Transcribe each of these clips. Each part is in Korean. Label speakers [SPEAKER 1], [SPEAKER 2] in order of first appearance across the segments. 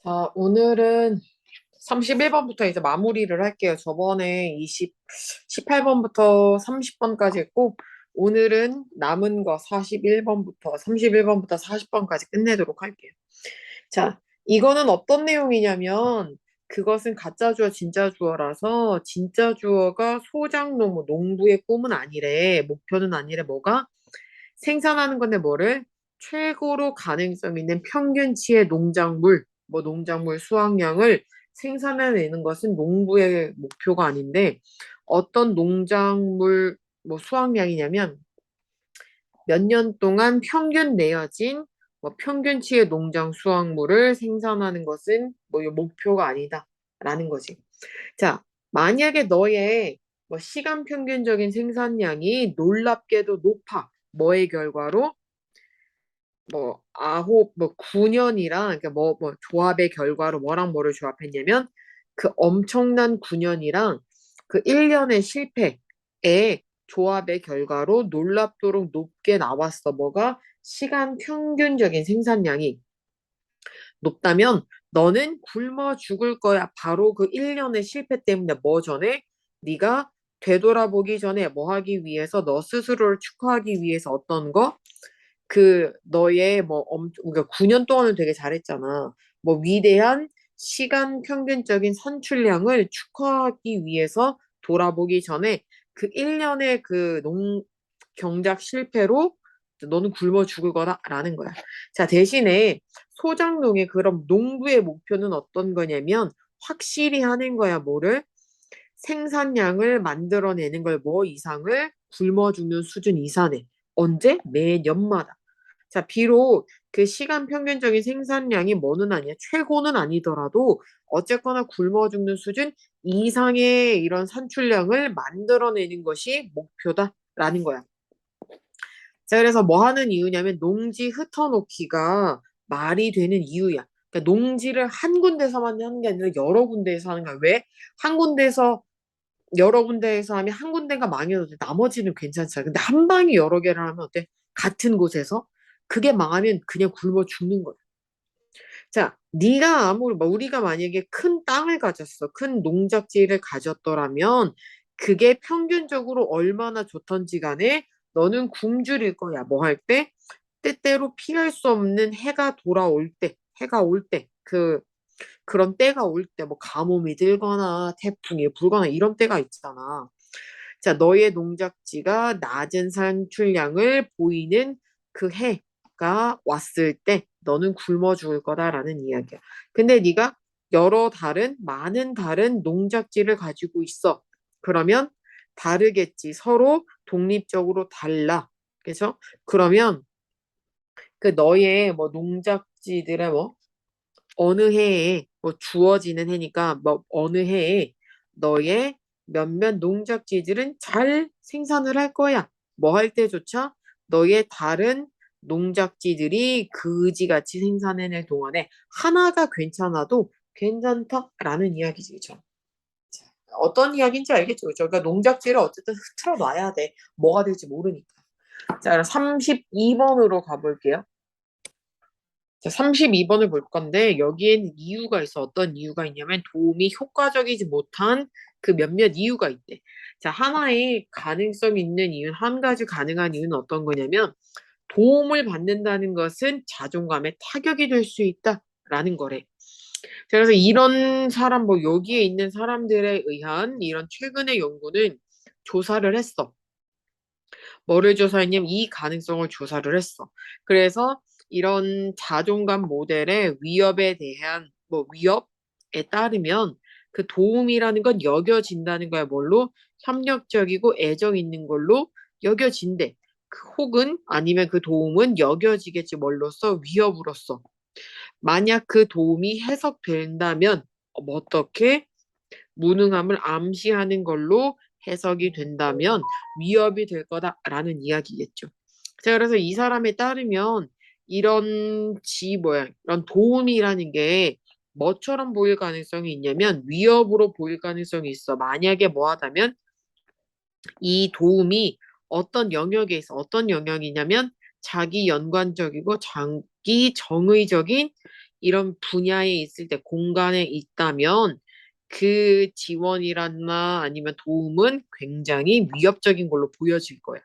[SPEAKER 1] 자, 오늘은 31번부터 이제 마무리를 할게요. 저번에 18번부터 30번까지 했고, 오늘은 남은 거 31번부터 40번까지 끝내도록 할게요. 자, 이거는 어떤 내용이냐면, 그것은 가짜 주어, 진짜 주어라서, 진짜 주어가 소장농, 뭐 농부의 꿈은 아니래, 목표는 아니래, 뭐가? 생산하는 건데 뭐를? 최고로 가능성 있는 평균치의 농작물, 뭐 농작물 수확량을 생산해내는 것은 농부의 목표가 아닌데 어떤 농작물 뭐 수확량이냐면 몇 년 동안 평균 내어진 뭐 평균치의 농장 수확물을 생산하는 것은 뭐 목표가 아니다라는 거지. 자, 만약에 너의 뭐 시간 평균적인 생산량이 놀랍게도 높아. 뭐의 결과로? 뭐 아홉 뭐 9년이랑 그러니까 뭐 조합의 결과로 뭐랑 뭐를 조합했냐면 그 엄청난 9년이랑 그 1년의 실패의 조합의 결과로 놀랍도록 높게 나왔어. 뭐가 시간 평균적인 생산량이 높다면 너는 굶어 죽을 거야. 바로 그 1년의 실패 때문에 뭐 전에 네가 되돌아보기 전에 뭐 하기 위해서 너 스스로를 축하하기 위해서 어떤 거? 그 너의 뭐 그러니까 9년 동안은 되게 잘했잖아. 뭐 위대한 시간 평균적인 산출량을 축하하기 위해서 돌아보기 전에 그 1년의 그 경작 실패로 너는 굶어 죽을 거다라는 거야. 자, 대신에 소장농의 그럼 농부의 목표는 어떤 거냐면 확실히 하는 거야. 뭐를? 생산량을 만들어내는 걸 뭐 이상을 굶어 죽는 수준 이상에 언제? 매년마다. 자, 비록 그 시간 평균적인 생산량이 뭐는 아니야. 최고는 아니더라도 어쨌거나 굶어 죽는 수준 이상의 이런 산출량을 만들어내는 것이 목표다라는 거야. 자, 그래서 뭐 하는 이유냐면 농지 흩어놓기가 말이 되는 이유야. 그러니까 농지를 한 군데서만 하는 게 아니라 여러 군데에서 하는 거야. 왜? 한 군데에서 여러 군데에서 하면 한 군데가 망해도 돼. 나머지는 괜찮잖아. 근데 한 방에 여러 개를 하면 어때? 같은 곳에서 그게 망하면 그냥 굶어 죽는 거야. 자, 네가 아무리 뭐 우리가 만약에 큰 땅을 가졌어. 큰 농작지를 가졌더라면 그게 평균적으로 얼마나 좋던지 간에 너는 굶주릴 거야. 뭐 할 때? 때때로 피할 수 없는 해가 돌아올 때, 해가 올 때, 그런 때가 올 때, 뭐 가뭄이 들거나 태풍이 불거나 이런 때가 있잖아. 자, 너의 농작지가 낮은 산출량을 보이는 그 해가 왔을 때 너는 굶어 죽을 거다라는 이야기야. 근데 네가 많은 다른 농작지를 가지고 있어. 그러면 다르겠지. 서로 독립적으로 달라. 그래서 그러면 그 너의 뭐 농작지들의 뭐 어느 해에 뭐 주어지는 해니까 뭐 어느 해에 너의 몇몇 농작지들은 잘 생산을 할 거야. 뭐 할 때조차 너의 다른 농작지들이 그지같이 생산해낼 동안에 하나가 괜찮아도 괜찮다라는 이야기죠. 어떤 이야기인지 알겠죠? 그죠? 그러니까 농작지를 어쨌든 흐트러 놔야 돼. 뭐가 될지 모르니까. 자, 그럼 32번으로 가볼게요. 자, 32번을 볼 건데 여기에는 이유가 있어. 어떤 이유가 있냐면 도움이 효과적이지 못한 그 몇몇 이유가 있대. 자, 하나의 가능성 있는 이유는 한 가지 가능한 이유는 어떤 거냐면 도움을 받는다는 것은 자존감에 타격이 될 수 있다라는 거래. 자, 그래서 이런 사람 뭐 여기에 있는 사람들에 의한 이런 최근의 연구는 조사를 했어. 뭐를 조사했냐면 이 가능성을 조사를 했어. 그래서 이런 자존감 모델의 위협에 대한 뭐 위협에 따르면 그 도움이라는 건 여겨진다는 거야. 뭘로? 협력적이고 애정 있는 걸로 여겨진대. 혹은 아니면 그 도움은 여겨지겠지 뭘로써 위협으로써. 만약 그 도움이 해석된다면 뭐 어떻게 무능함을 암시하는 걸로 해석이 된다면 위협이 될 거다라는 이야기겠죠. 자, 그래서 이 사람에 따르면 이런 도움이라는 게 뭐처럼 보일 가능성이 있냐면 위협으로 보일 가능성이 있어. 만약에 뭐 하다면 이 도움이 어떤 영역에 있어. 어떤 영역이냐면 자기 연관적이고 자기 정의적인 이런 분야에 있을 때 공간에 있다면 그 지원이라나 아니면 도움은 굉장히 위협적인 걸로 보여질 거야.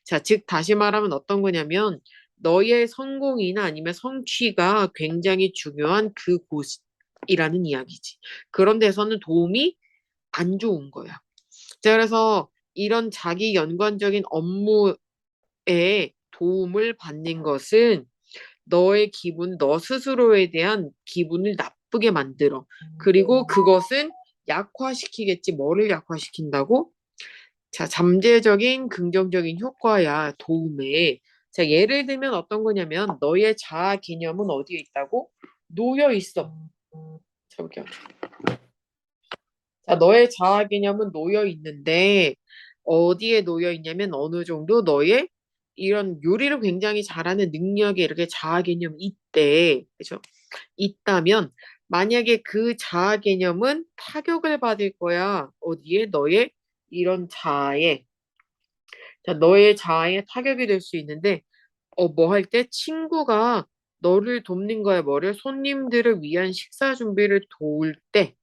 [SPEAKER 1] 자, 즉 다시 말하면 어떤 거냐면 너의 성공이나 아니면 성취가 굉장히 중요한 그곳이라는 이야기지. 그런 데서는 도움이 안 좋은 거야. 자, 그래서 이런 자기 연관적인 업무에 도움을 받는 것은 너의 기분, 너 스스로에 대한 기분을 나쁘게 만들어. 그리고 그것은 약화시키겠지. 뭐를 약화시킨다고? 자, 잠재적인 긍정적인 효과야, 도움에. 자, 예를 들면 어떤 거냐면, 너의 자아 개념은 어디에 있다고? 놓여 있어. 자, 볼게요. 자, 너의 자아 개념은 놓여 있는데, 어디에 놓여 있냐면, 어느 정도 너의 이런 요리를 굉장히 잘하는 능력에 이렇게 자아 개념이 있대. 그죠? 있다면, 만약에 그 자아 개념은 타격을 받을 거야. 어디에? 너의 이런 자아에. 자, 너의 자아에 타격이 될 수 있는데, 뭐 할 때 친구가 너를 돕는 거야. 뭐를? 손님들을 위한 식사 준비를 도울 때.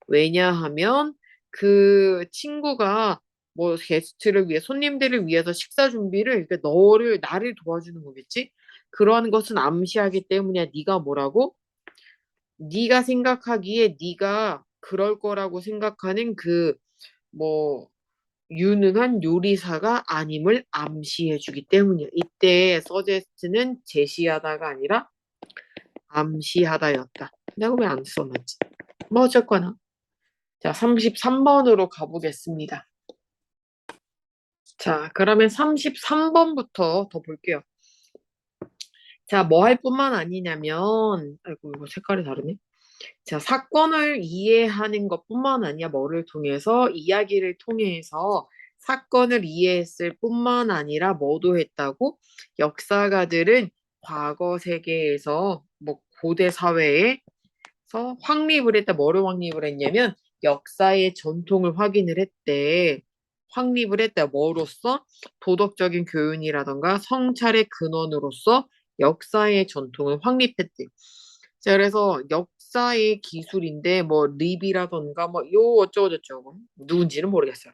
[SPEAKER 1] 왜냐하면 그 친구가 뭐 게스트를 위해 손님들을 위해서 식사 준비를 그러니까 나를 도와주는 거겠지? 그러한 것은 암시하기 때문에 네가 뭐라고? 네가 생각하기에 네가 그럴 거라고 생각하는 그 뭐 유능한 요리사가 아님을 암시해주기 때문이야. 이때 서제스트는 제시하다가 아니라 암시하다였다. 내가 왜 안 써놨지? 뭐 어쨌거나. 자, 33번으로 가보겠습니다. 자, 그러면 33번부터 더 볼게요. 자, 뭐 할 뿐만 아니냐면, 아이고, 이거 색깔이 다르네. 자, 사건을 이해하는 것뿐만 아니라 뭐를 통해서, 이야기를 통해서 사건을 이해했을 뿐만 아니라 뭐도 했다고? 역사가들은 과거 세계에서 뭐 고대 사회에서 확립을 했다. 뭐를 확립을 했냐면 역사의 전통을 확인을 했대. 확립을 했다. 뭐로써? 도덕적인 교훈이라던가 성찰의 근원으로서 역사의 전통을 확립했대. 자, 그래서 역사의 기술인데 뭐 립이라던가 뭐 요 어쩌고저쩌고 누군지는 모르겠어요.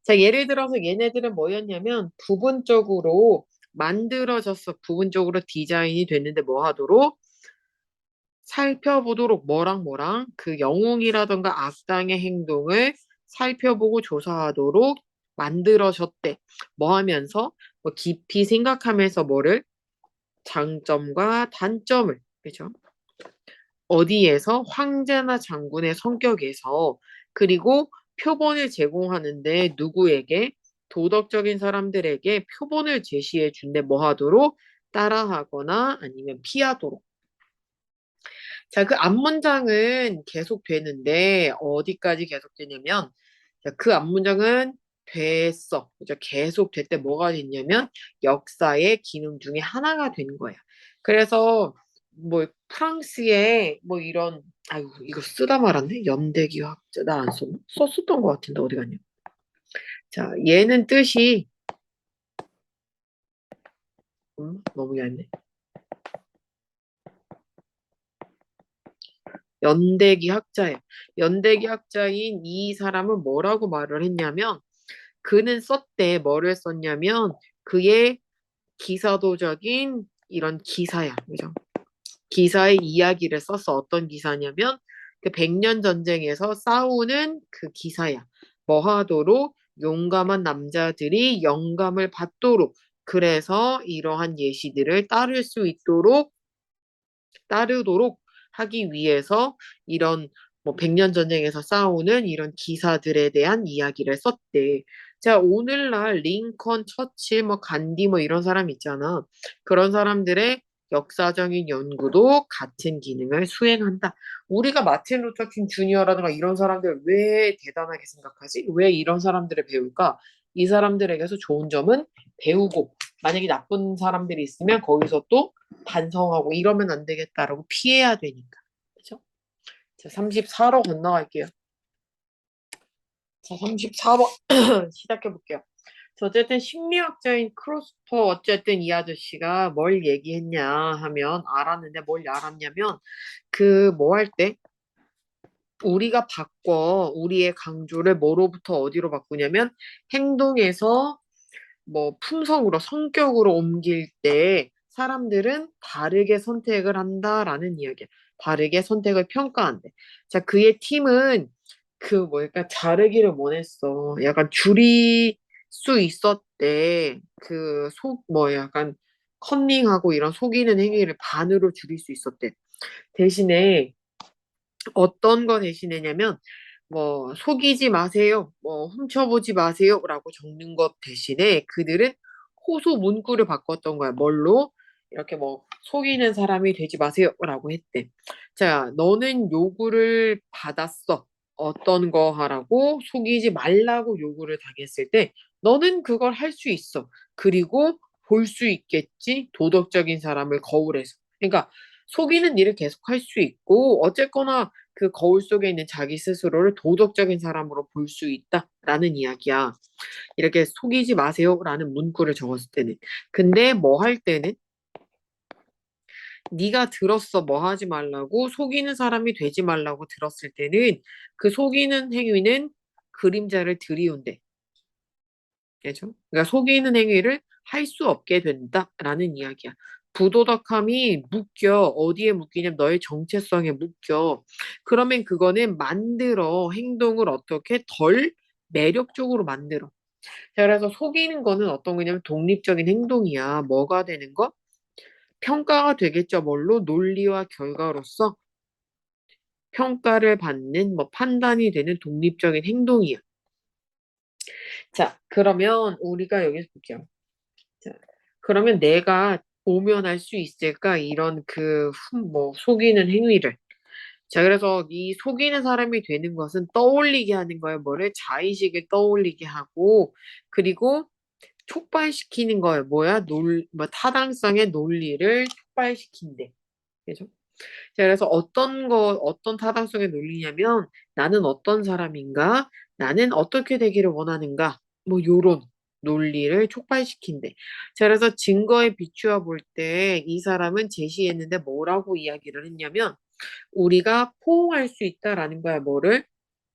[SPEAKER 1] 자, 예를 들어서 얘네들은 뭐였냐면 부분적으로 만들어졌어. 부분적으로 디자인이 됐는데 뭐 하도록? 살펴보도록 뭐랑 그 영웅이라던가 악당의 행동을 살펴보고 조사하도록 만들어졌대. 뭐 하면서? 뭐 깊이 생각하면서 뭐를? 장점과 단점을, 그죠? 어디에서? 황제나 장군의 성격에서. 그리고 표본을 제공하는데 누구에게? 도덕적인 사람들에게 표본을 제시해 준대. 뭐 하도록? 따라하거나 아니면 피하도록. 자, 그 앞문장은 계속되는데 어디까지 계속되냐면 자, 그 앞문장은 됐어. 그죠? 계속 될 때 뭐가 됐냐면 역사의 기능 중에 하나가 된 거야. 그래서 뭐 프랑스의 뭐 이런 아유 이거 쓰다 말았네. 연대기학자 나 안 썼나? 썼었던 것 같은데 어디 갔냐? 자, 얘는 뜻이 너무 얇네. 연대기 학자예요. 연대기 학자인 이 사람은 뭐라고 말을 했냐면 그는 썼대. 뭐를 썼냐면 그의 기사도적인 이런 기사야. 그죠? 기사의 이야기를 썼어. 어떤 기사냐면 그 백년 전쟁에서 싸우는 그 기사야. 뭐 하도록 용감한 남자들이 영감을 받도록 그래서 이러한 예시들을 따르도록 하기 위해서 이런 뭐 백년 전쟁에서 싸우는 이런 기사들에 대한 이야기를 썼대. 자, 오늘날 링컨, 처칠, 뭐 간디 뭐 이런 사람 있잖아. 그런 사람들의 역사적인 연구도 같은 기능을 수행한다. 우리가 마틴 루터 킹 주니어라든가 이런 사람들 왜 대단하게 생각하지? 왜 이런 사람들을 배울까? 이 사람들에게서 좋은 점은 배우고 만약에 나쁜 사람들이 있으면 거기서 또 반성하고 이러면 안 되겠다라고 피해야 되니까. 그죠? 자, 34로 건너갈게요. 자, 34번 시작해 볼게요. 어쨌든 심리학자인 크로스퍼 어쨌든 이 아저씨가 뭘 얘기했냐 하면 알았는데 뭘 알았냐면 그 뭐 할 때 우리가 바꿔 우리의 강조를 뭐로부터 어디로 바꾸냐면 행동에서 뭐 품성으로 성격으로 옮길 때 사람들은 다르게 선택을 한다라는 이야기야. 다르게 선택을 평가한대. 자, 그의 팀은 그 뭐랄까 자르기를 원했어. 약간 줄일 수 있었대. 그 속 뭐 약간 컨닝하고 이런 속이는 행위를 반으로 줄일 수 있었대. 대신에 어떤 거 대신에냐면 뭐 속이지 마세요, 뭐 훔쳐보지 마세요라고 적는 것 대신에 그들은 호소 문구를 바꿨던 거야. 뭘로? 이렇게 뭐 속이는 사람이 되지 마세요라고 했대. 자, 너는 요구를 받았어. 어떤 거 하라고 속이지 말라고 요구를 당했을 때 너는 그걸 할 수 있어. 그리고 볼 수 있겠지. 도덕적인 사람을 거울에서. 그러니까 속이는 일을 계속 할 수 있고 어쨌거나 그 거울 속에 있는 자기 스스로를 도덕적인 사람으로 볼 수 있다라는 이야기야. 이렇게 속이지 마세요라는 문구를 적었을 때는. 근데 뭐 할 때는 네가 들었어 뭐 하지 말라고 속이는 사람이 되지 말라고 들었을 때는 그 속이는 행위는 그림자를 들이운대. 그죠? 그러니까 속이는 행위를 할 수 없게 된다라는 이야기야. 부도덕함이 묶여. 어디에 묶이냐면 너의 정체성에 묶여. 그러면 그거는 만들어. 행동을 어떻게 덜 매력적으로 만들어. 자, 그래서 속이는 거는 어떤 거냐면 독립적인 행동이야. 뭐가 되는 거? 평가가 되겠죠. 뭘로? 논리와 결과로서 평가를 받는 뭐 판단이 되는 독립적인 행동이야. 자, 그러면 우리가 여기서 볼게요. 자, 그러면 내가 모면할 수 있을까? 이런 그, 뭐, 속이는 행위를. 자, 그래서 이 속이는 사람이 되는 것은 떠올리게 하는 거예요. 뭐를? 자의식을 떠올리게 하고, 그리고 촉발시키는 거예요. 뭐야? 뭐, 타당성의 논리를 촉발시킨대. 그죠? 자, 그래서 어떤 타당성의 논리냐면, 나는 어떤 사람인가? 나는 어떻게 되기를 원하는가? 뭐, 요런 논리를 촉발시킨대. 자, 그래서 증거에 비추어 볼 때 이 사람은 제시했는데 뭐라고 이야기를 했냐면, 우리가 포옹할 수 있다라는 거야. 뭐를?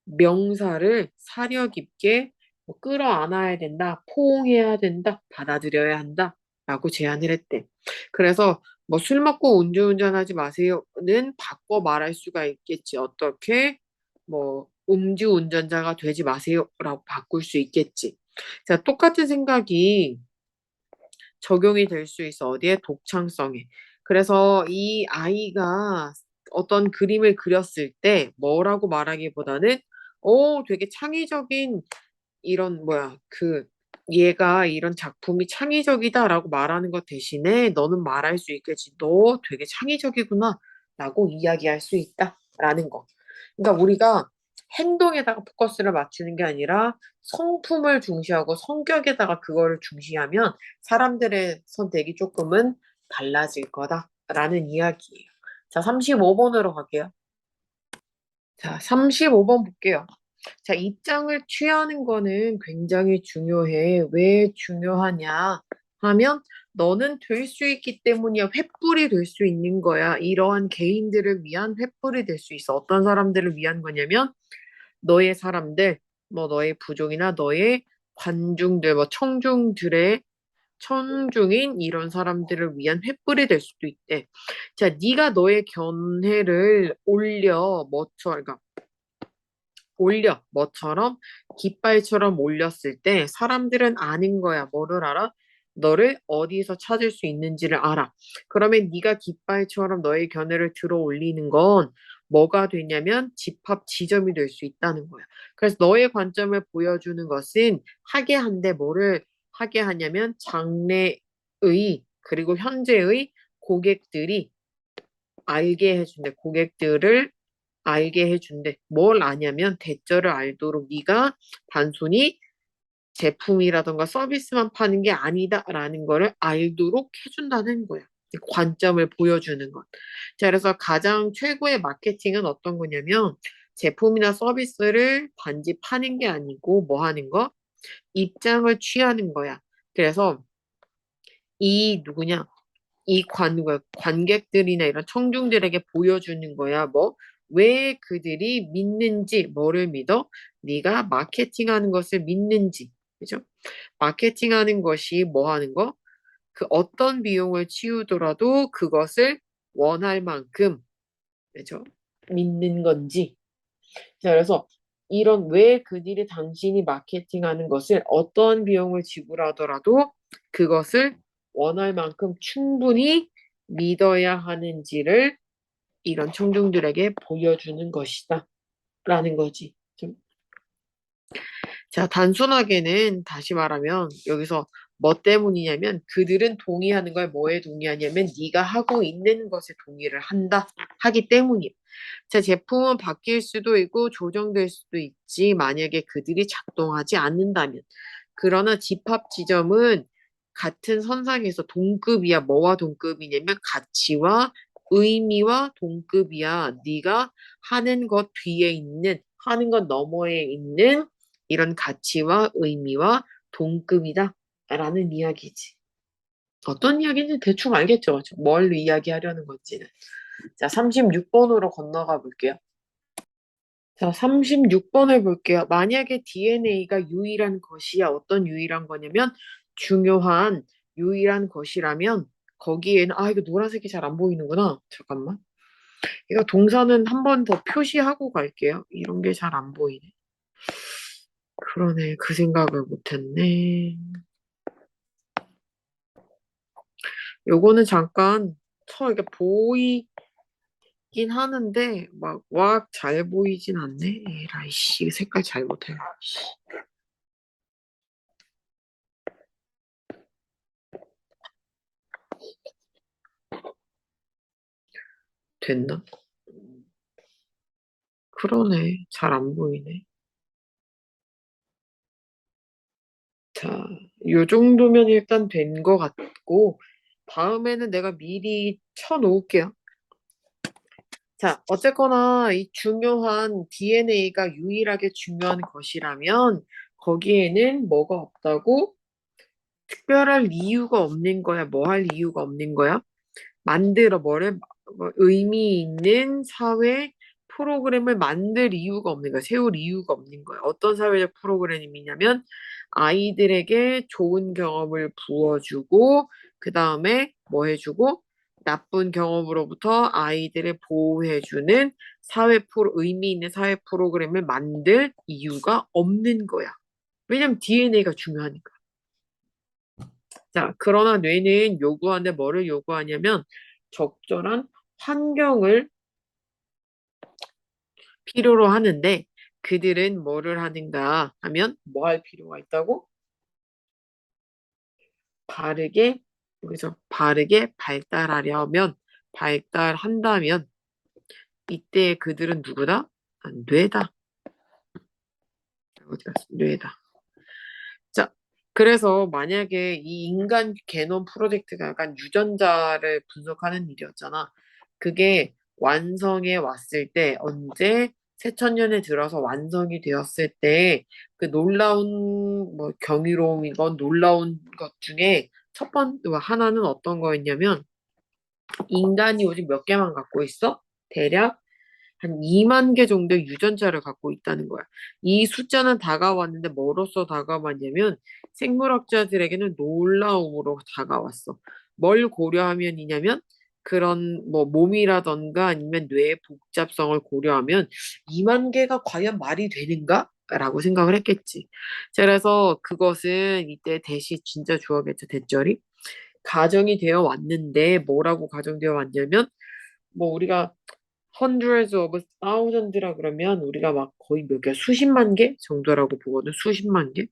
[SPEAKER 1] 명사를 사려 깊게 뭐 끌어안아야 된다, 포옹해야 된다, 받아들여야 한다, 라고 제안을 했대. 그래서 뭐 술 먹고 음주운전하지 마세요는 바꿔 말할 수가 있겠지. 어떻게? 뭐 음주운전자가 되지 마세요라고 바꿀 수 있겠지. 자, 똑같은 생각이 적용이 될 수 있어. 어디에? 독창성에. 그래서 이 아이가 어떤 그림을 그렸을 때 뭐라고 말하기보다는 되게 창의적인 이런 뭐야 얘가 이런 작품이 창의적이다라고 말하는 것 대신에 너는 말할 수 있겠지. 너 되게 창의적이구나 라고 이야기할 수 있다라는 거. 그러니까 우리가 행동에다가 포커스를 맞추는 게 아니라 성품을 중시하고 성격에다가 그거를 중시하면 사람들의 선택이 조금은 달라질 거다라는 이야기예요. 자, 35번으로 갈게요. 자, 35번 볼게요. 자, 입장을 취하는 거는 굉장히 중요해. 왜 중요하냐 하면 너는 될 수 있기 때문이야. 횃불이 될 수 있는 거야. 이러한 개인들을 위한 횃불이 될 수 있어. 어떤 사람들을 위한 거냐면 너의 사람들, 뭐 너의 부족이나 너의 관중들, 뭐 청중인 이런 사람들을 위한 횃불이 될 수도 있대. 자, 네가 너의 견해를 그러니까 올려. 뭐처럼? 깃발처럼 올렸을 때 사람들은 아는 거야. 뭐를 알아? 너를 어디서 찾을 수 있는지를 알아. 그러면 네가 깃발처럼 너의 견해를 들어 올리는 건 뭐가 되냐면 집합 지점이 될 수 있다는 거야. 그래서 너의 관점을 보여주는 것은 하게 한데 뭐를 하게 하냐면 장래의 그리고 현재의 고객들이 알게 해준대. 고객들을 알게 해준대. 뭘 아냐면 대절을 알도록 네가 단순히 제품이라던가 서비스만 파는 게 아니다라는 거를 알도록 해준다는 거야. 관점을 보여주는 것. 자, 그래서 가장 최고의 마케팅은 어떤 거냐면 제품이나 서비스를 단지 파는 게 아니고 뭐 하는 거? 입장을 취하는 거야. 그래서 이 누구냐? 이 관객들이나 이런 청중들에게 보여주는 거야. 뭐, 왜 그들이 믿는지, 뭐를 믿어? 네가 마케팅하는 것을 믿는지. 그죠? 마케팅하는 것이 뭐 하는 거? 그 어떤 비용을 치우더라도 그것을 원할 만큼, 그죠? 믿는 건지. 자, 그래서 이런 왜 그들이 당신이 마케팅하는 것을 어떤 비용을 지불하더라도 그것을 원할 만큼 충분히 믿어야 하는지를 이런 청중들에게 보여주는 것이다. 라는 거지. 자, 단순하게는 다시 말하면 여기서 뭐 때문이냐면 그들은 동의하는 걸 뭐에 동의하냐면 네가 하고 있는 것에 동의를 한다 하기 때문이야. 자, 제품은 바뀔 수도 있고 조정될 수도 있지. 만약에 그들이 작동하지 않는다면. 그러나 집합 지점은 같은 선상에서 동급이야. 뭐와 동급이냐면 가치와 의미와 동급이야. 네가 하는 것 뒤에 있는, 하는 것 너머에 있는 이런 가치와 의미와 동급이다. 라는 이야기지. 어떤 이야기인지 대충 알겠죠? 뭘 이야기하려는 건지는. 자, 36번으로 건너가 볼게요. 자, 36번을 볼게요. 만약에 DNA가 유일한 것이야. 어떤 유일한 거냐면 중요한 유일한 것이라면 거기에는 이거 노란색이 잘 안 보이는구나. 잠깐만. 이거 동사는 한 번 더 표시하고 갈게요. 이런 게 잘 안 보이네. 그러네. 그 생각을 못했네. 요거는 잠깐 이렇게 보이긴 하는데 막 잘 보이진 않네. 에라이 씨 색깔 잘못해. 됐나? 그러네. 잘 안 보이네. 자, 요 정도면 일단 된 것 같고, 다음에는 내가 미리 쳐놓을게요. 자, 어쨌거나 이 중요한 DNA가 유일하게 중요한 것이라면, 거기에는 뭐가 없다고? 특별할 이유가 없는 거야. 뭐 할 이유가 없는 거야? 뭐를, 의미 있는 사회 프로그램을 만들 이유가 없는 거야. 세울 이유가 없는 거야. 어떤 사회적 프로그램이냐면 아이들에게 좋은 경험을 부어주고 그 다음에 뭐 해주고 나쁜 경험으로부터 아이들을 보호해주는 의미 있는 사회 프로그램을 만들 이유가 없는 거야. 왜냐면 DNA가 중요하니까. 자, 그러나 뇌는 요구하는데 뭐를 요구하냐면 적절한 환경을 필요로 하는데 그들은 뭐를 하는가 하면 뭐 할 필요가 있다고? 바르게, 여기서 바르게 발달한다면 이때 그들은 누구다? 뇌다. 어디 갔어? 뇌다. 자, 그래서 만약에 이 인간 개놈 프로젝트가 약간 유전자를 분석하는 일이었잖아. 그게 완성해 왔을 때 언제 새천년에 들어서 완성이 되었을 때 그 놀라운 뭐 경이로움이건 놀라운 것 중에 하나는 어떤 거였냐면 인간이 요즘 몇 개만 갖고 있어? 대략 한 2만 개 정도의 유전자를 갖고 있다는 거야. 이 숫자는 다가왔는데 뭐로써 다가왔냐면 생물학자들에게는 놀라움으로 다가왔어. 뭘 고려하면이냐면 그런 뭐 몸이라던가 아니면 뇌의 복잡성을 고려하면 2만 개가 과연 말이 되는가? 라고 생각을 했겠지. 자, 그래서 그것은 이때 대시 진짜 주어겠죠, 대절이. 가정이 되어 왔는데 뭐라고 가정되어 왔냐면 뭐 우리가 hundreds of thousand라 그러면 우리가 막 거의 몇 개, 수십만 개 정도라고 보거든. 수십만 개.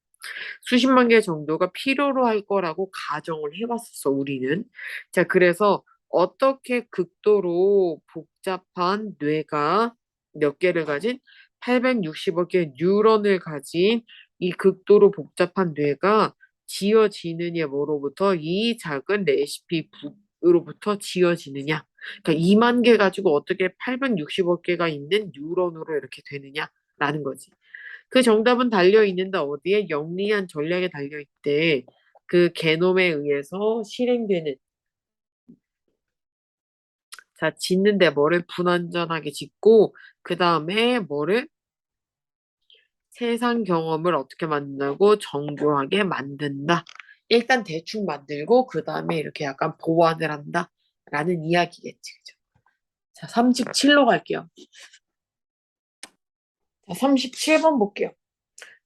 [SPEAKER 1] 수십만 개 정도가 필요로 할 거라고 가정을 해봤었어, 우리는. 자, 그래서 어떻게 극도로 복잡한 뇌가 몇 개를 가진 860억 개의 뉴런을 가진 이 극도로 복잡한 뇌가 지어지느냐 뭐로부터 이 작은 레시피 북으로부터 지어지느냐. 그러니까 2만 개 가지고 어떻게 860억 개가 있는 뉴런으로 이렇게 되느냐라는 거지. 그 정답은 달려있는데 어디에? 영리한 전략에 달려있대. 그 개놈에 의해서 실행되는. 자, 짓는데 뭐를 분안전하게 짓고, 그 다음에 뭐를? 세상 경험을 어떻게 만든다고? 정교하게 만든다. 일단 대충 만들고, 그 다음에 이렇게 약간 보완을 한다. 라는 이야기겠지. 그죠? 자, 37로 갈게요. 자, 37번 볼게요.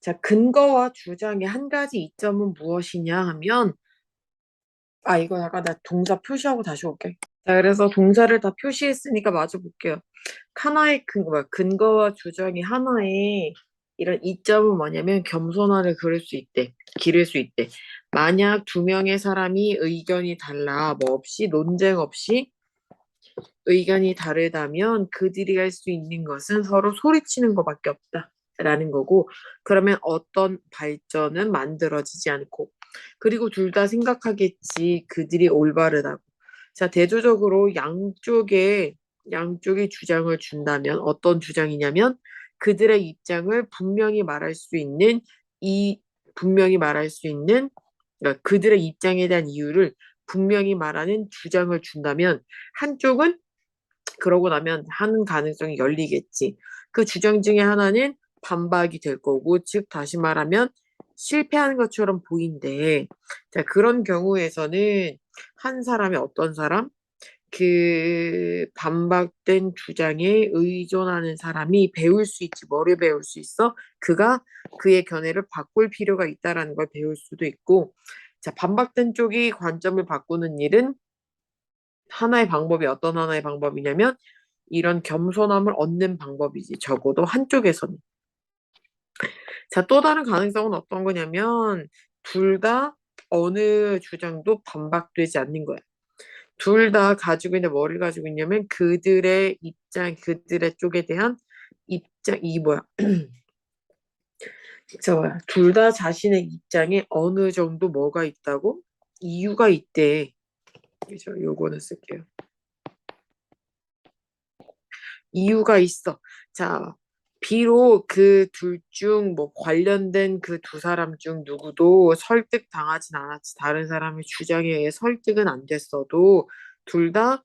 [SPEAKER 1] 자, 근거와 주장의 한 가지 이점은 무엇이냐 하면, 이거 약간 나 동사 표시하고 다시 올게. 자, 그래서 동사를 다 표시했으니까 마저 볼게요. 하나의 근거와 주장이 하나의 이런 이점은 뭐냐면 겸손함을 그릴 수 있대. 기를 수 있대. 만약 두 명의 사람이 의견이 달라, 뭐 없이, 논쟁 없이 의견이 다르다면 그들이 할 수 있는 것은 서로 소리치는 것밖에 없다. 라는 거고, 그러면 어떤 발전은 만들어지지 않고, 그리고 둘 다 생각하겠지. 그들이 올바르다고. 자, 대조적으로 양쪽의 주장을 준다면 어떤 주장이냐면 그들의 입장을 이, 분명히 말할 수 있는, 그러니까 그들의 입장에 대한 이유를 분명히 말하는 주장을 준다면 한쪽은 그러고 나면 하는 가능성이 열리겠지. 그 주장 중에 하나는 반박이 될 거고, 즉 다시 말하면 실패하는 것처럼 보인대. 자, 그런 경우에서는 한 사람이 어떤 사람? 그 반박된 주장에 의존하는 사람이 배울 수 있지. 뭐를 배울 수 있어? 그가 그의 견해를 바꿀 필요가 있다라는 걸 배울 수도 있고, 자, 반박된 쪽이 관점을 바꾸는 일은 하나의 방법이 어떤 하나의 방법이냐면 이런 겸손함을 얻는 방법이지. 적어도 한쪽에서는. 자, 또 다른 가능성은 어떤 거냐면 둘 다 어느 주장도 반박되지 않는 거야. 둘 다 가지고 있는 뭐를 가지고 있냐면 그들의 입장, 그들의 쪽에 대한 입장, 이 뭐야? 자, 뭐야? 둘 다 자신의 입장에 어느 정도 뭐가 있다고? 이유가 있대. 그죠? 요거는 쓸게요. 이유가 있어. 자, 비록 그 둘 중 뭐 관련된 그 두 사람 중 누구도 설득당하진 않았지. 다른 사람의 주장에 의해 설득은 안 됐어도 둘 다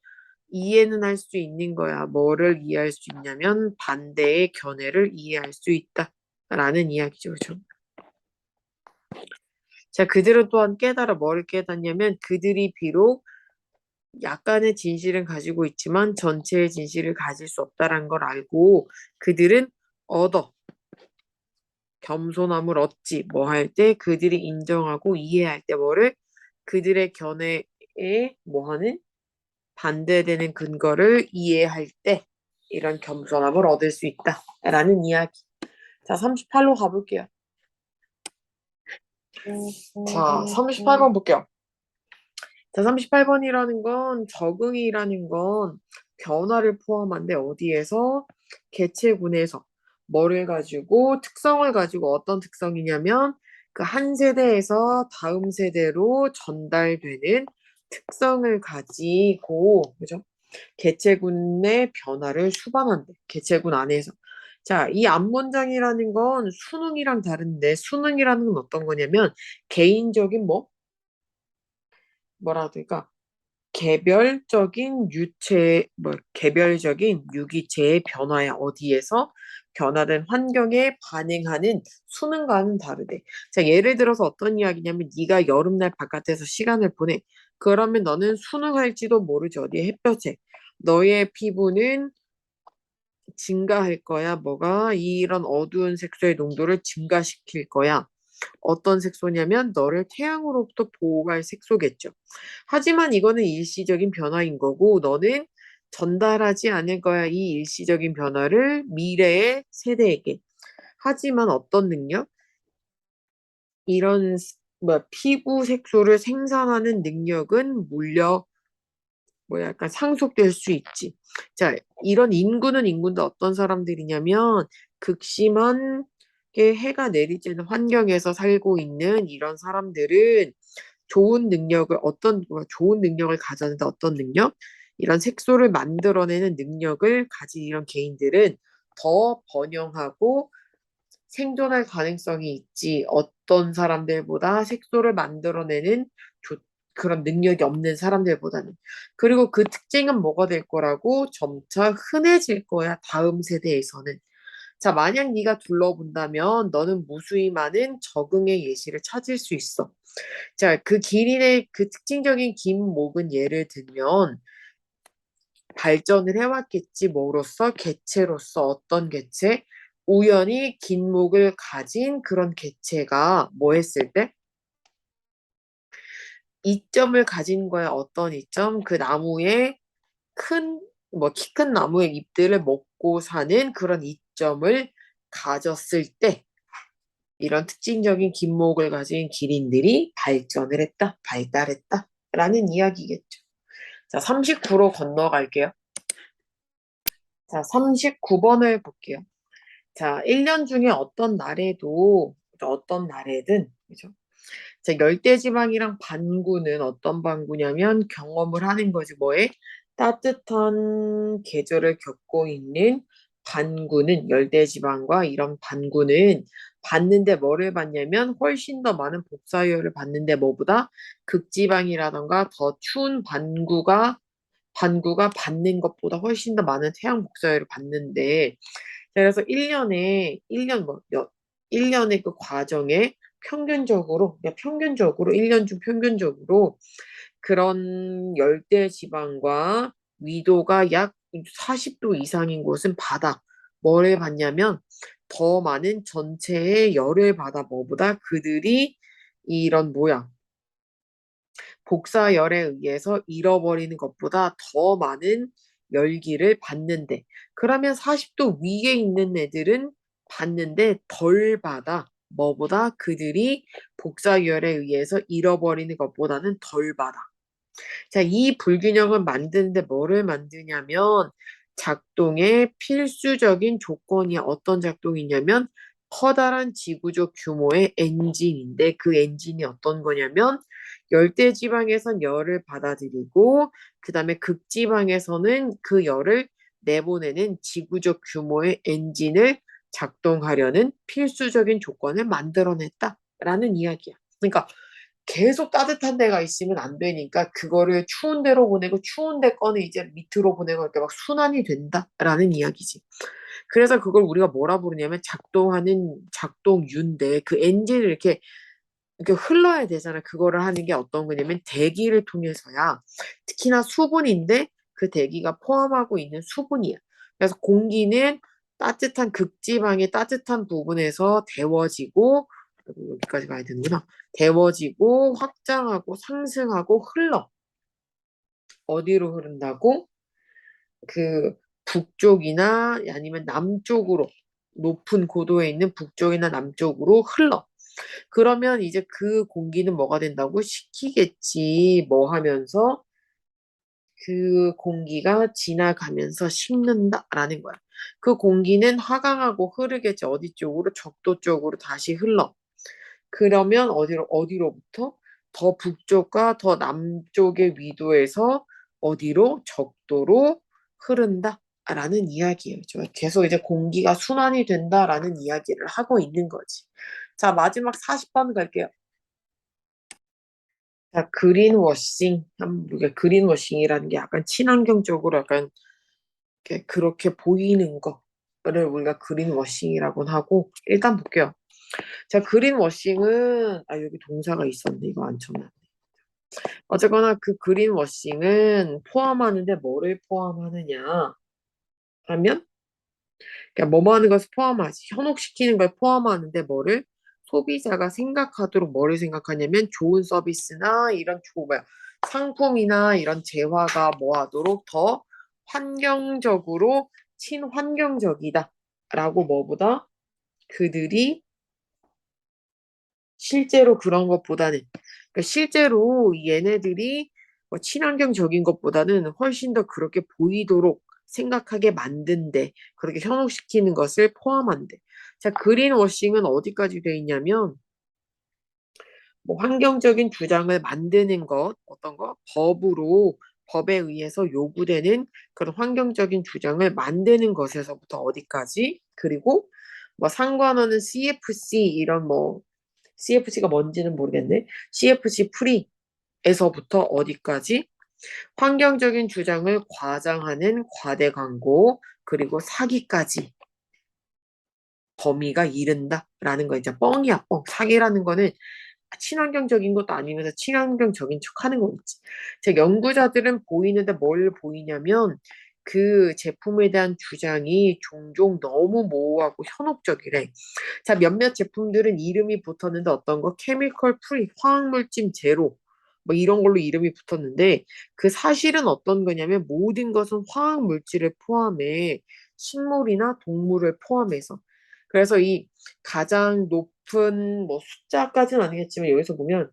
[SPEAKER 1] 이해는 할 수 있는 거야. 뭐를 이해할 수 있냐면 반대의 견해를 이해할 수 있다. 라는 이야기죠. 그죠? 자, 그들은 또한 뭐를 깨닫냐면 그들이 비록 약간의 진실은 가지고 있지만 전체의 진실을 가질 수 없다는 걸 알고 그들은 얻어 겸손함을 얻지 뭐 할 때 그들이 인정하고 이해할 때 뭐를 그들의 견해에 뭐 하는 반대되는 근거를 이해할 때 이런 겸손함을 얻을 수 있다라는 이야기. 자, 38로 가볼게요. 자, 38번 볼게요. 자, 38번이라는 건 적응이라는 건 변화를 포함한데 어디에서? 개체군에서 뭐를 가지고 특성을 가지고 어떤 특성이냐면 그 한 세대에서 다음 세대로 전달되는 특성을 가지고 그죠? 개체군의 변화를 수반한대. 개체군 안에서. 자, 이 앞문장이라는 건 수능이랑 다른데 수능이라는 건 어떤 거냐면 개인적인 뭐라 해야 될까? 개별적인 유기체의 변화에 어디에서 변화된 환경에 반응하는 수능과는 다르대. 자, 예를 들어서 어떤 이야기냐면 네가 여름날 바깥에서 시간을 보내. 그러면 너는 수능할지도 모르지. 어디에 햇볕에. 너의 피부는 증가할 거야. 뭐가 이런 어두운 색소의 농도를 증가시킬 거야. 어떤 색소냐면 너를 태양으로부터 보호할 색소겠죠. 하지만 이거는 일시적인 변화인 거고 너는 전달하지 않을 거야. 이 일시적인 변화를 미래의 세대에게. 하지만 어떤 능력? 이런 피부 색소를 생산하는 능력은 약간 상속될 수 있지. 자, 이런 인군데 어떤 사람들이냐면 극심한 게 해가 내리쬐는 환경에서 살고 있는 이런 사람들은 좋은 능력을 가졌는데 어떤 능력? 이런 색소를 만들어내는 능력을 가진 이런 개인들은 더 번영하고 생존할 가능성이 있지. 어떤 사람들보다 색소를 만들어내는 그런 능력이 없는 사람들보다는. 그리고 그 특징은 뭐가 될 거라고? 점차 흔해질 거야, 다음 세대에서는. 자, 만약 네가 둘러본다면 너는 무수히 많은 적응의 예시를 찾을 수 있어. 자, 그 기린의 그 특징적인 긴 목은 예를 들면 발전을 해왔겠지. 뭐로서? 개체로서. 어떤 개체? 우연히 긴 목을 가진 그런 개체가 뭐 했을 때? 이점을 가진 거야. 어떤 이점? 그 나무에 큰, 뭐, 키 큰 나무의 잎들을 먹고 사는 그런 이점을 가졌을 때, 이런 특징적인 긴목을 가진 기린들이 발전을 했다, 발달했다, 라는 이야기겠죠. 자, 39로 건너갈게요. 자, 39번을 볼게요. 자, 1년 중에 어떤 날에든, 그죠? 자, 열대지방이랑 반구는 어떤 반구냐면 경험을 하는 거지. 뭐에? 따뜻한 계절을 겪고 있는 반구는 열대지방과 이런 반구는 받는데 뭐를 받냐면 훨씬 더 많은 복사열을 받는데 뭐보다 극지방이라던가 더 추운 반구가 받는 것보다 훨씬 더 많은 태양 복사열을 받는데 그래서 1년에 뭐, 1년의 그 과정에 평균적으로, 1년 중 평균적으로 그런 열대 지방과 위도가 약 40도 이상인 곳은 바다. 뭐를 받냐면 더 많은 전체의 열을 받아 뭐보다 그들이 이런 모양, 복사열에 의해서 잃어버리는 것보다 더 많은 열기를 받는데, 그러면 40도 위에 있는 애들은 받는데 덜 받아. 뭐보다 그들이 복사열에 의해서 잃어버리는 것보다는 덜 받아. 자, 이 불균형을 만드는데 뭐를 만드냐면 작동의 필수적인 조건이 어떤 작동이냐면 커다란 지구적 규모의 엔진인데 그 엔진이 어떤 거냐면 열대지방에선 열을 받아들이고 그다음에 극지방에서는 그 열을 내보내는 지구적 규모의 엔진을 작동하려는 필수적인 조건을 만들어냈다라는 이야기야. 그러니까 계속 따뜻한 데가 있으면 안 되니까 그거를 추운 데로 보내고 추운 데 거는 이제 밑으로 보내고 이렇게 막 순환이 된다라는 이야기지. 그래서 그걸 우리가 뭐라 부르냐면 작동하는 작동유인데 그 엔진을 이렇게 흘러야 되잖아. 그거를 하는 게 어떤 거냐면 대기를 통해서야. 특히나 수분인데 그 대기가 포함하고 있는 수분이야. 그래서 공기는 따뜻한 극지방의 따뜻한 부분에서 데워지고 여기까지 가야 되는구나. 데워지고 확장하고 상승하고 흘러. 어디로 흐른다고? 그 북쪽이나 아니면 남쪽으로 높은 고도에 있는 북쪽이나 남쪽으로 흘러. 그러면 이제 그 공기는 뭐가 된다고? 식히겠지. 뭐 하면서? 그 공기가 지나가면서 식는다라는 거야. 그 공기는 하강하고 흐르겠지. 어디 쪽으로? 적도 쪽으로 다시 흘러. 그러면 어디로부터? 더 북쪽과 더 남쪽의 위도에서 어디로? 적도로 흐른다라는 이야기예요. 계속 이제 공기가 순환이 된다라는 이야기를 하고 있는 거지. 자, 마지막 40번 갈게요. 자, 그린워싱. 우리가 그린워싱이라는 게 약간 친환경적으로 약간 이렇게 그렇게 보이는 거를 우리가 그린워싱이라고 하고, 일단 볼게요. 자, 그린워싱은, 여기 동사가 있었는데, 이거 안 쳤나? 어쨌거나 그 그린워싱은 포함하는데 뭐를 포함하느냐 하면, 그러니까 뭐뭐 하는 것을 포함하지. 현혹시키는 걸 포함하는데 뭐를? 소비자가 생각하도록 뭐를 생각하냐면 좋은 서비스나 뭐야, 상품이나 이런 재화가 뭐 하도록 더 환경적으로 친환경적이다. 라고 뭐보다 그들이 실제로 그런 것보다는 그러니까 실제로 얘네들이 뭐 친환경적인 것보다는 훨씬 더 그렇게 보이도록 생각하게 만든데 그렇게 현혹시키는 것을 포함한대. 자, 그린워싱은 어디까지 돼 있냐면 뭐 환경적인 주장을 만드는 것, 어떤 거? 법에 의해서 요구되는 그런 환경적인 주장을 만드는 것에서부터 어디까지? 그리고 뭐 상관어는 CFC 이런 뭐 CFC가 뭔지는 모르겠네. CFC 프리에서부터 어디까지? 환경적인 주장을 과장하는 과대 광고 그리고 사기까지 범위가 이른다라는 거 이제 뻥이야 뻥. 사기라는 거는 친환경적인 것도 아니면서 친환경적인 척하는 거겠지. 즉 연구자들은 보이는데 뭘 보이냐면 그 제품에 대한 주장이 종종 너무 모호하고 현혹적이래. 자, 몇몇 제품들은 이름이 붙었는데 어떤 거 케미컬 프리, 화학물질 제로 뭐 이런 걸로 이름이 붙었는데 그 사실은 어떤 거냐면 모든 것은 화학물질을 포함해 식물이나 동물을 포함해서 그래서 이 가장 높은 뭐 숫자까지는 아니겠지만 여기서 보면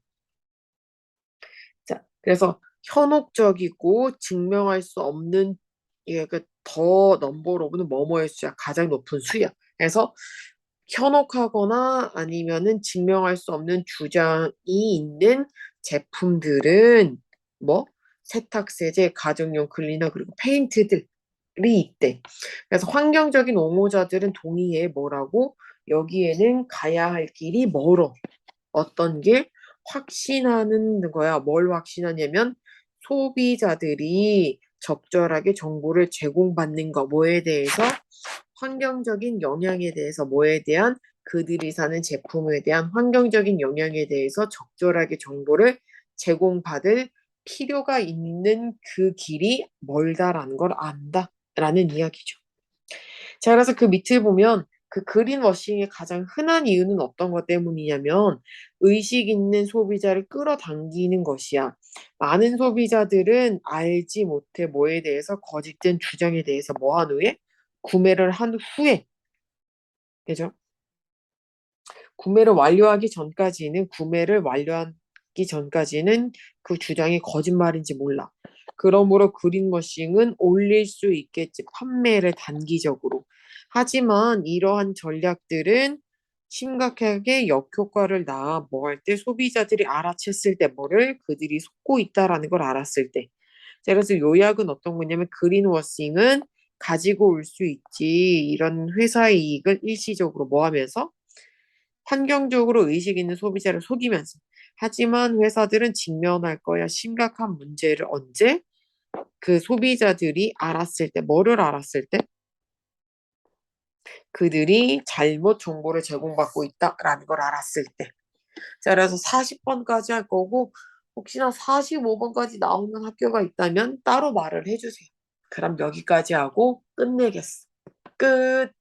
[SPEAKER 1] 자 그래서 현혹적이고 증명할 수 없는 이게 그더 넘버 오브는 뭐뭐의 수야 가장 높은 수야. 그래서 현혹하거나 아니면은 증명할 수 없는 주장이 있는 제품들은 뭐 세탁세제, 가정용 클리너 그리고 페인트들이 있대. 그래서 환경적인 옹호자들은 동의해 뭐라고? 여기에는 가야 할 길이 멀어. 어떤 길? 확신하는 거야. 뭘 확신하냐면 소비자들이 적절하게 정보를 제공받는 거 뭐에 대해서 환경적인 영향에 대해서 뭐에 대한 그들이 사는 제품에 대한 환경적인 영향에 대해서 적절하게 정보를 제공받을 필요가 있는 그 길이 멀다라는 걸 안다라는 이야기죠. 자, 그래서 그 밑을 보면 그 그린워싱의 가장 흔한 이유는 어떤 것 때문이냐면 의식 있는 소비자를 끌어당기는 것이야. 많은 소비자들은 알지 못해 뭐에 대해서 거짓된 주장에 대해서 뭐 한 후에 구매를 한 후에 그죠? 구매를 완료하기 전까지는 그 주장이 거짓말인지 몰라. 그러므로 그린워싱은 올릴 수 있겠지. 판매를 단기적으로. 하지만 이러한 전략들은 심각하게 역효과를 낳아 뭐 할 때 소비자들이 알아챘을 때 뭐를 그들이 속고 있다라는 걸 알았을 때. 자, 그래서 요약은 어떤 거냐면 그린워싱은 가지고 올 수 있지. 이런 회사의 이익을 일시적으로 뭐 하면서 환경적으로 의식 있는 소비자를 속이면서. 하지만 회사들은 직면할 거야. 심각한 문제를 언제? 그 소비자들이 알았을 때, 뭐를 알았을 때? 그들이 잘못 정보를 제공받고 있다라는 걸 알았을 때. 자, 그래서 40번까지 할 거고, 혹시나 45번까지 나오는 학교가 있다면 따로 말을 해주세요. 그럼 여기까지 하고 끝내겠어. 끝.